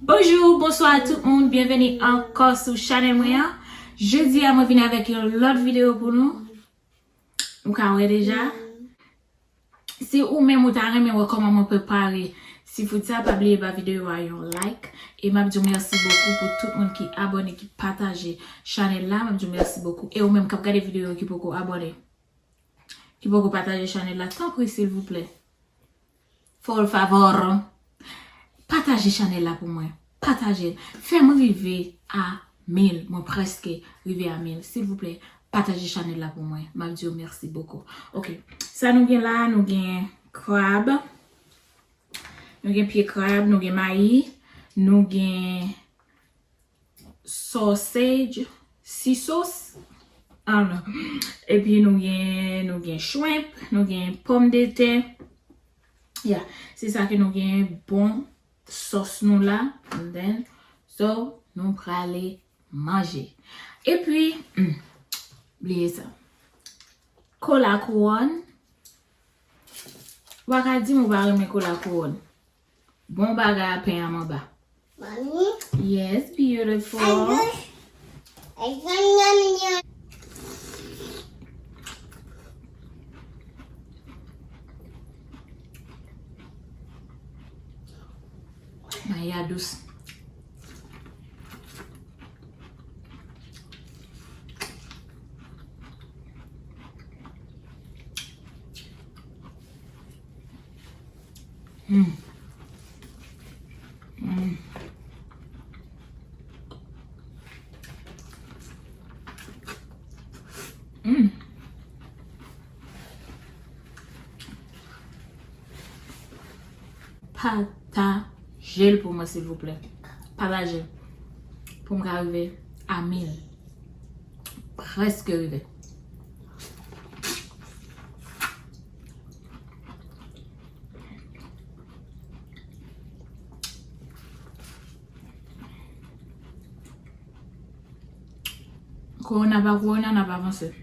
Bonjour, bonsoir tout le monde, bienvenue encore sur Channel Moya. Jeudi, je viens avec une autre vidéo pour nous. Vous connaissez déjà. Si ou même vous avez comment préparer, si vous avez pas oublié la vidéo, un like. Et je vous merci beaucoup pour tout le monde qui est abonné, qui partage la chaîne là. Je vous merci beaucoup. Et ou même qui regarde les vidéos qui peut abonner, qui peut partager la chaîne là. Tant pis, s'il vous plaît. Por favor. Partagez la chaîne là pour moi. Partagez. Faites-moi vivre à 1000. Moi presque arrivé à 1000. S'il vous plaît, partagez la chaîne là pour moi. Je vous dis merci beaucoup. Ok. Ça nous vient là, nous avons crabe. Nous avons pied crabe, nous avons maïs. Nous avons sausage. 6 sauces. Ah non. Et puis nous avons shrimp. Nous avons pomme de terre. Yeah. C'est ça que nous avons bon. Sauce nous là, and then, so, nous pour aller manger. Et puis, oubliez ça. Cola couronne. Wakadi mou ba reme cola couronne. Bon bagay a pen à mon bas. Mommy? Yes, beautiful. Maya douce. Partagez pour moi, s'il vous plaît. Partagez. Pour m'arriver à 1000. Presque arrivé. Corona n'a pas avancé.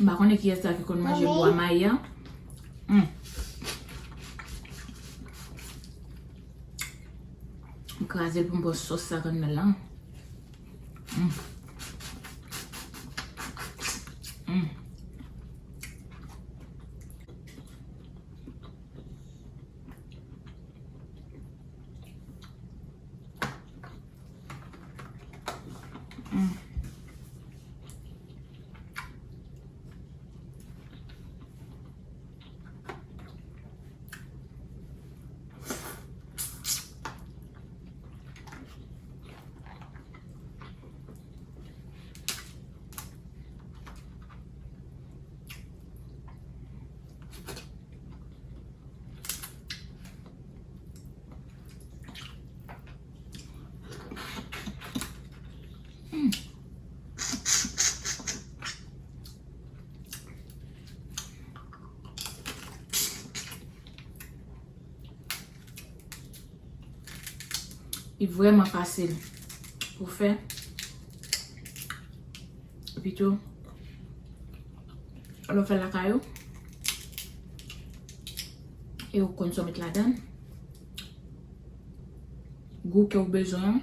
Bah, on est qui est ça qui qu'on mange bois maïa. Écraser pour une sauce ça comme là. C'est vraiment facile pour faire. Et puis tout, on fait la caillou et on consomme là-dedans. Goût que vous avez besoin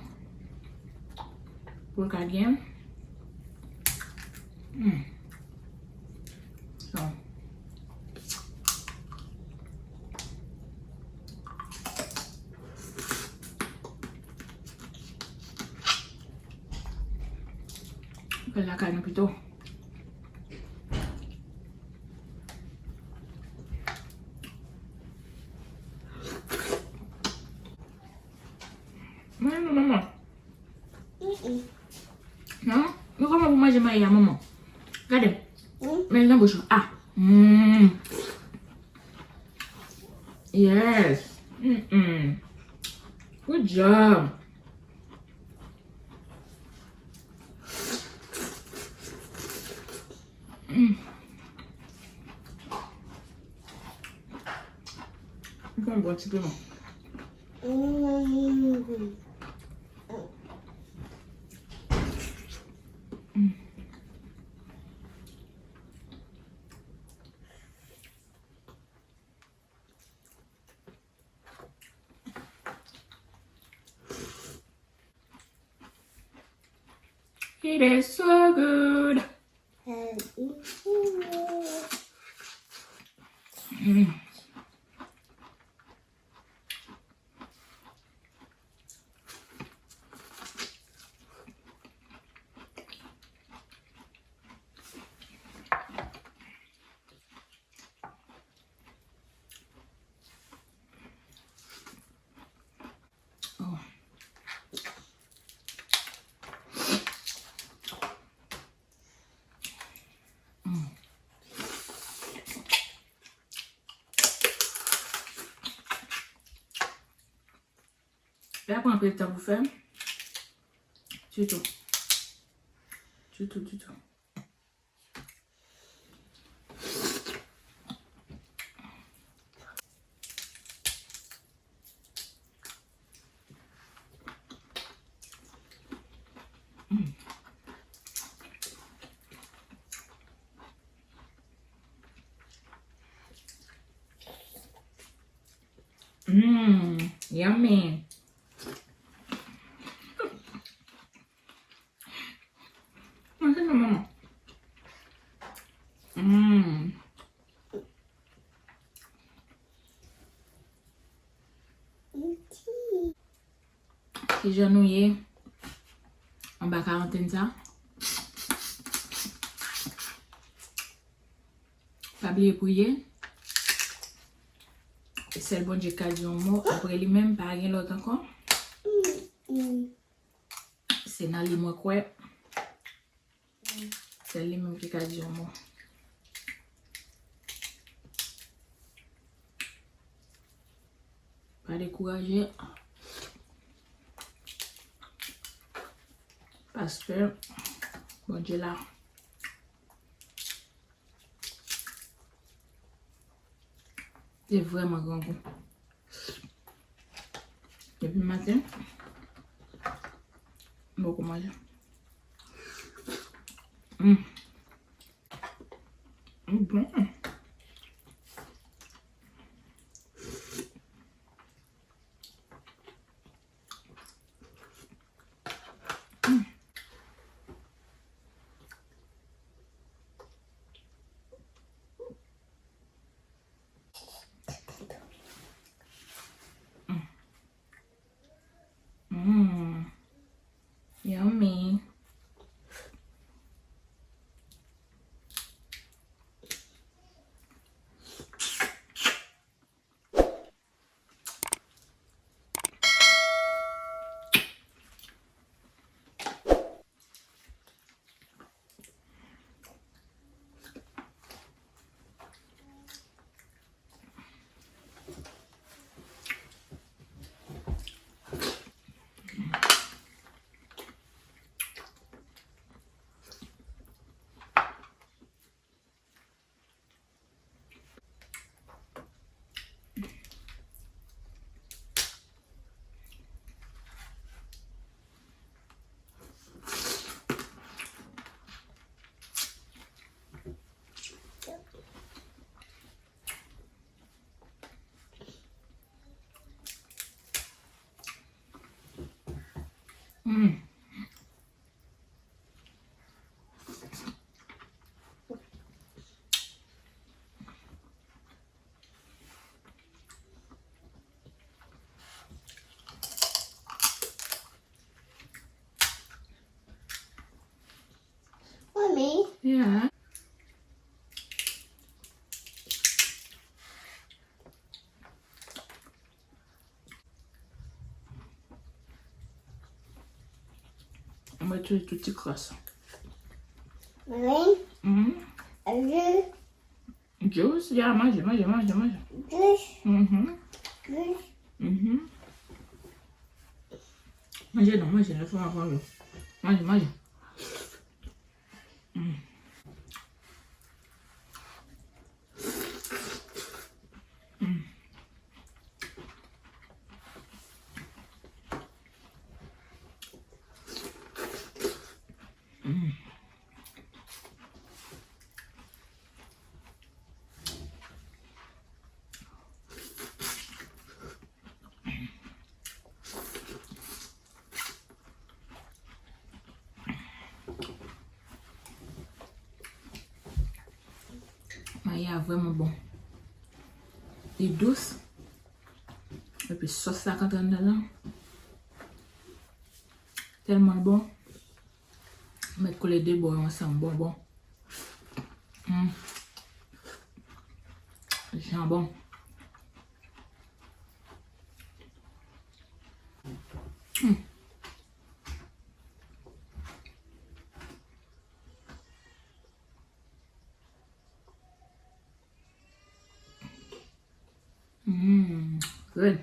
pour le cardigan. Fait la carne plutôt. Non, maman. Non? Mais comment vous mangez maïa, maman? Regardez. Mets dans la bouche. Ah. Yes. Good job. Il faut un bon petit peu, non? It is so good. Oh. Là, prends un peu de temps pour faire. Du tout. Du tout, du tout. Yummy. Mangez la maman. Si j'ennuie en bas quarantaine ça. Pas oublier prier. Et c'est le bon Dieu qui a dit un mot. Après lui-même, pas rien l'autre encore. C'est dans les mots quoi. C'est lui-même qui a dit un mot. Pas décourager. Parce que bon Dieu là. C'est vraiment grand goût. Depuis le matin, beaucoup manger. Bon. Yummy. Mommy, Yeah. On va tuer tout petit croissant. mommy, Mm-hmm. Juice? Yeah, mange. juice, Mm-hmm. juice. Mm-hmm. Mange, non, mange, il faut avoir le. Mange. Il est vraiment bon. Il est douce. Et puis sauce là quand on est là. Tellement bon. Mettre les deux bois ensemble. Bon. C'est bon. Good.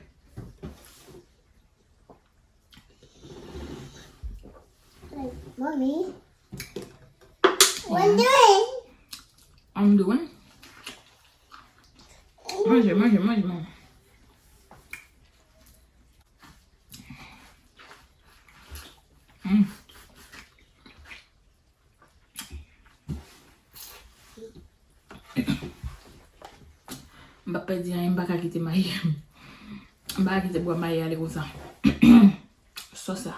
Mommy, what are you doing? I'm doing. Mange. Mbapa di an mbaka kite maye. Mbaka kite bois maye ale comme ça. Ça.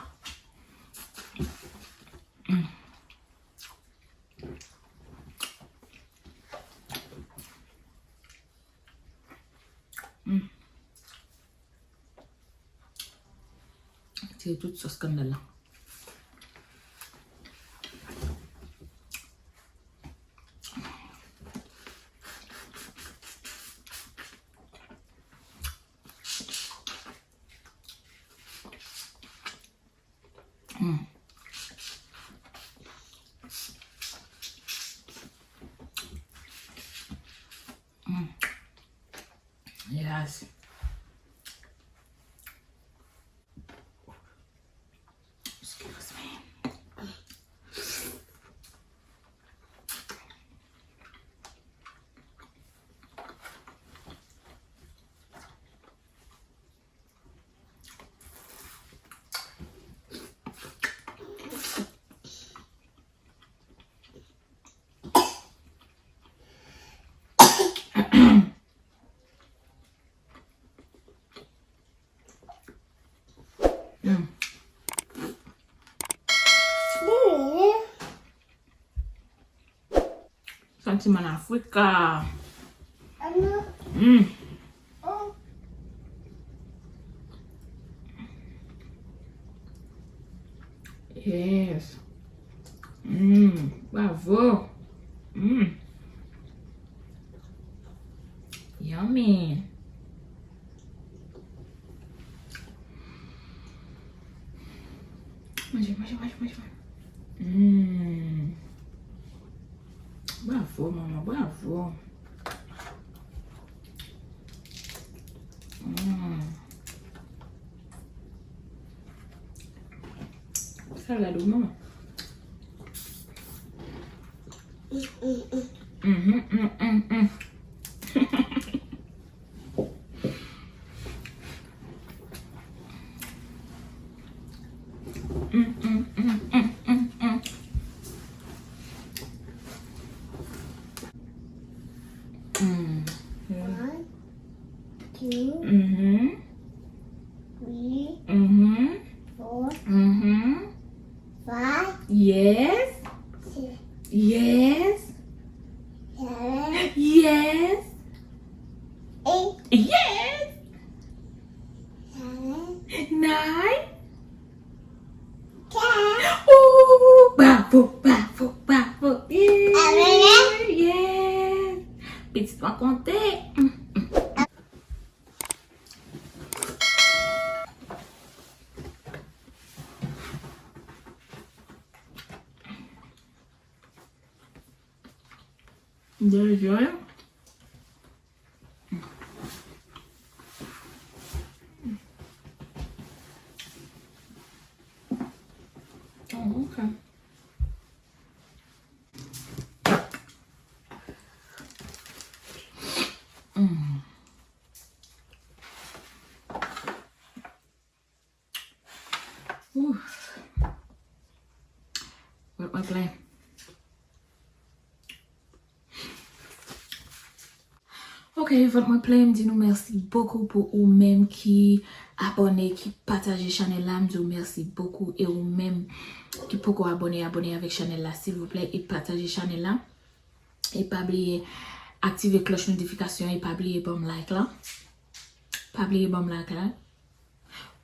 C'est toute sauce comme là. Yes. Excuse me. Sentiment Africa. Oh, Yes. Bravo. Yummy. Mange. Bravo, maman, bravo. Salade, maman. one, two, three, 4, 5, Yes. 6, Yes. 7, Yes. 8, Yes. 7, 9. 10. Oh, bravo. Yeah. Amen. Yes. Petite pas compter. Déjà. Oh, okay. What my plan? Ok, votre moi play me dit nous merci beaucoup pour vous même qui abonnez, qui partagez channel là, me dit merci beaucoup et vous même qui pourquoi abonner avec channel là s'il vous plaît et partagez channel là et pas oublier activer cloche notification et pas oublier bon like là. Pas oublier bon like là.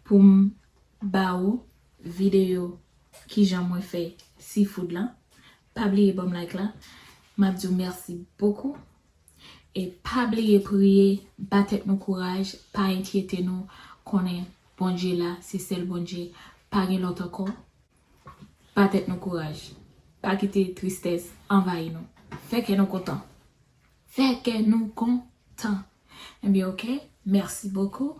Pour m'bao vidéo qui j'en fait seafood là. Pas oublier bon like là. M'a dit merci beaucoup. Et pas oublier prier, battre nos courage, pas inquiéter nous qu'on est bon Dieu là, c'est celle bon Dieu, pas gen l'autre encore. Battre nos courage, pas quitter tristesse envahir nous. Fait que nous contents. Fait que nous contents. Eh bien, ok, merci beaucoup.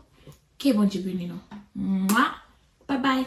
Que bon Dieu bénisse nous. Mouah. Bye bye.